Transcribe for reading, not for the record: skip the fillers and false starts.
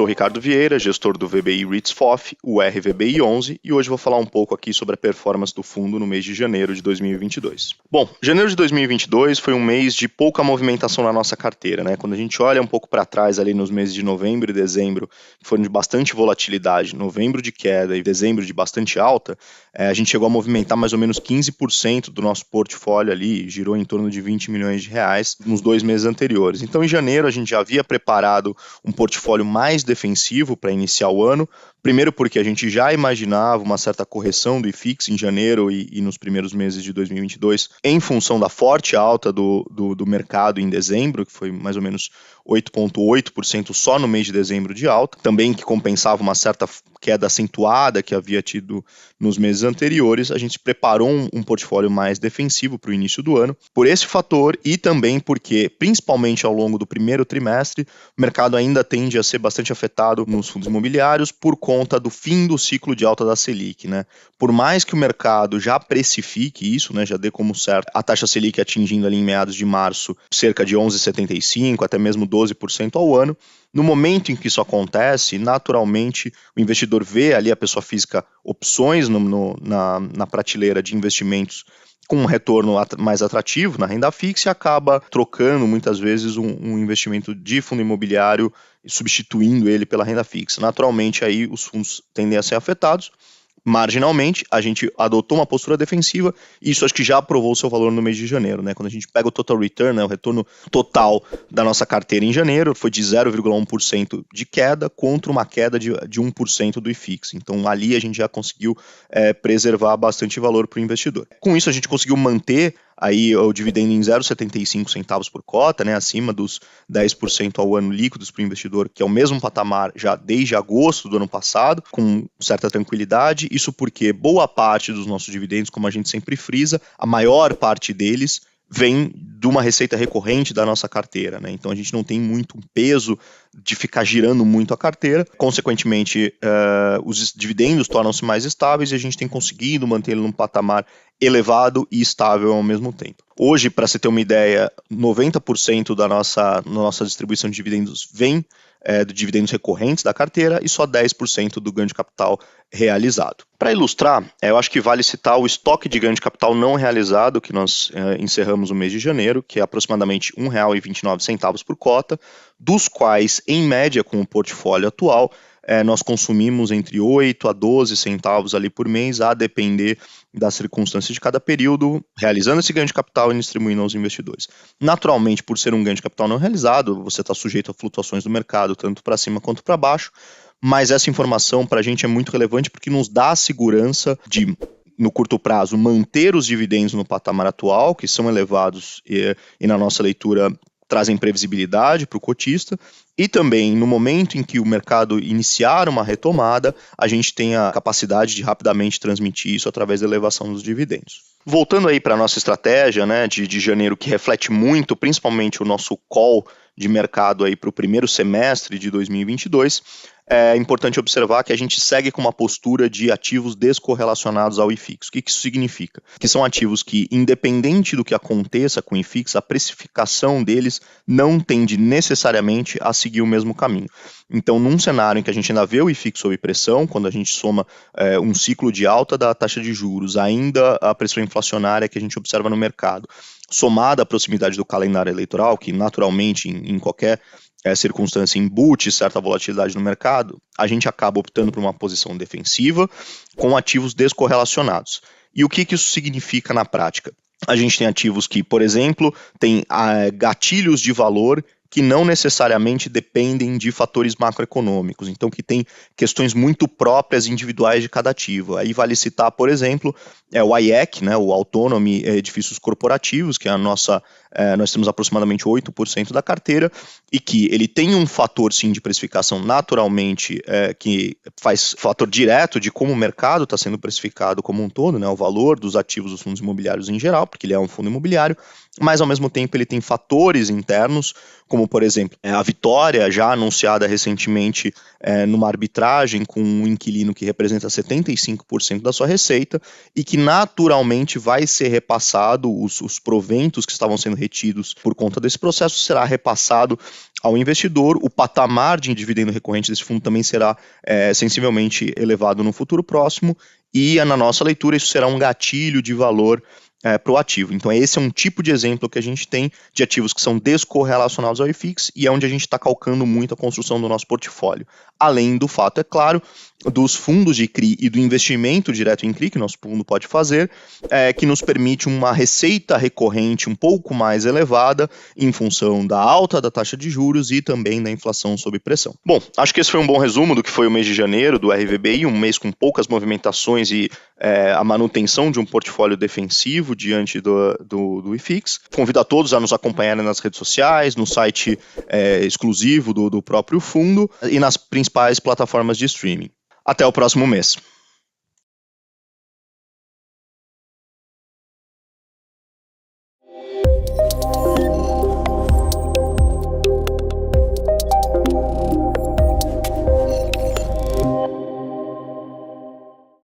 sou o Ricardo Vieira, gestor do VBI REITs FOF, o RVBI 11, e hoje vou falar um pouco aqui sobre a performance do fundo no mês de janeiro de 2022. Bom, janeiro de 2022 foi um mês de pouca movimentação na nossa carteira, né? Quando a gente olha um pouco para trás ali nos meses de novembro e dezembro, que foram de bastante volatilidade, novembro de queda e dezembro de bastante alta, a gente chegou a movimentar mais ou menos 15% do nosso portfólio ali, girou em torno de 20 milhões de reais nos 2 meses anteriores. Então, em janeiro, a gente já havia preparado um portfólio mais defensivo para iniciar o ano, primeiro porque a gente já imaginava uma certa correção do IFIX em janeiro e nos primeiros meses de 2022, em função da forte alta do mercado em dezembro, que foi mais ou menos 8,8% só no mês de dezembro de alta, também que compensava uma certa queda acentuada que havia tido nos meses anteriores. A gente preparou um portfólio mais defensivo para o início do ano, por esse fator e também porque, principalmente ao longo do primeiro trimestre, o mercado ainda tende a ser bastante afetado nos fundos imobiliários por conta do fim do ciclo de alta da Selic, né? Por mais que o mercado já precifique isso, né, já dê como certo a taxa Selic atingindo ali em meados de março cerca de 11,75%, até mesmo 12% ao ano, no momento em que isso acontece, naturalmente o investidor vê ali a pessoa física opções na prateleira de investimentos com um retorno mais atrativo na renda fixa e acaba trocando muitas vezes um investimento de fundo imobiliário e substituindo ele pela renda fixa. Naturalmente aí os fundos tendem a ser afetados. Marginalmente, a gente adotou uma postura defensiva e isso acho que já provou o seu valor no mês de janeiro, né? Quando a gente pega o total return, né, o retorno total da nossa carteira em janeiro, foi de 0,1% de queda contra uma queda de 1% do IFIX. Então ali a gente já conseguiu preservar bastante valor para o investidor. Com isso a gente conseguiu manter aí o dividendo em 0,75 centavos por cota, né, acima dos 10% ao ano líquidos para o investidor, que é o mesmo patamar já desde agosto do ano passado, com certa tranquilidade. Isso porque boa parte dos nossos dividendos, como a gente sempre frisa, a maior parte deles vem de uma receita recorrente da nossa carteira, né? Então a gente não tem muito peso de ficar girando muito a carteira, consequentemente os dividendos tornam-se mais estáveis e a gente tem conseguido manter ele num patamar elevado e estável ao mesmo tempo. Hoje, para você ter uma ideia, 90% da nossa distribuição de dividendos vem de dividendos recorrentes da carteira e só 10% do ganho de capital realizado. Para ilustrar, eu acho que vale citar o estoque de ganho de capital não realizado que nós encerramos no mês de janeiro, que é aproximadamente R$ 1,29 por cota, dos quais, em média, com o portfólio atual, nós consumimos entre 8 a 12 centavos ali por mês, a depender das circunstâncias de cada período, realizando esse ganho de capital e distribuindo aos investidores. Naturalmente, por ser um ganho de capital não realizado, você está sujeito a flutuações do mercado, tanto para cima quanto para baixo, mas essa informação para a gente é muito relevante porque nos dá a segurança de, no curto prazo, manter os dividendos no patamar atual, que são elevados e na nossa leitura trazem previsibilidade para o cotista, e também no momento em que o mercado iniciar uma retomada, a gente tem a capacidade de rapidamente transmitir isso através da elevação dos dividendos. Voltando aí para a nossa estratégia, né, de janeiro, que reflete muito, principalmente o nosso call de mercado aí para o primeiro semestre de 2022, é importante observar que a gente segue com uma postura de ativos descorrelacionados ao IFIX. O que isso significa? Que são ativos que, independente do que aconteça com o IFIX, a precificação deles não tende necessariamente a seguir o mesmo caminho. Então, num cenário em que a gente ainda vê o IFIX sob pressão, quando a gente soma um ciclo de alta da taxa de juros, ainda a pressão inflacionária que a gente observa no mercado, somada à proximidade do calendário eleitoral, que naturalmente em qualquer circunstância embute certa volatilidade no mercado, a gente acaba optando por uma posição defensiva com ativos descorrelacionados. E o que isso significa na prática? A gente tem ativos que, por exemplo, têm gatilhos de valor que não necessariamente dependem de fatores macroeconômicos, então que tem questões muito próprias individuais de cada ativo. Aí vale citar, por exemplo, o IEC, né, o Autonomy Edifícios Corporativos, que é nós temos aproximadamente 8% da carteira, e que ele tem um fator sim de precificação naturalmente, que faz fator direto de como o mercado está sendo precificado como um todo, né, o valor dos ativos dos fundos imobiliários em geral, porque ele é um fundo imobiliário, mas ao mesmo tempo ele tem fatores internos, como por exemplo, a Vitória, já anunciada recentemente numa arbitragem com um inquilino que representa 75% da sua receita e que naturalmente vai ser repassado, os proventos que estavam sendo retidos por conta desse processo será repassado ao investidor. O patamar de dividendo recorrente desse fundo também será sensivelmente elevado no futuro próximo e na nossa leitura isso será um gatilho de valor para o ativo. Então esse é um tipo de exemplo que a gente tem de ativos que são descorrelacionados ao IFIX e é onde a gente está calcando muito a construção do nosso portfólio. Além do fato, é claro, dos fundos de CRI e do investimento direto em CRI que nosso fundo pode fazer, que nos permite uma receita recorrente um pouco mais elevada em função da alta da taxa de juros e também da inflação sob pressão. Bom, acho que esse foi um bom resumo do que foi o mês de janeiro do RVBI, um mês com poucas movimentações e a manutenção de um portfólio defensivo diante do IFIX. Convido a todos a nos acompanharem nas redes sociais, no site exclusivo do próprio fundo e nas principais plataformas de streaming. Até o próximo mês.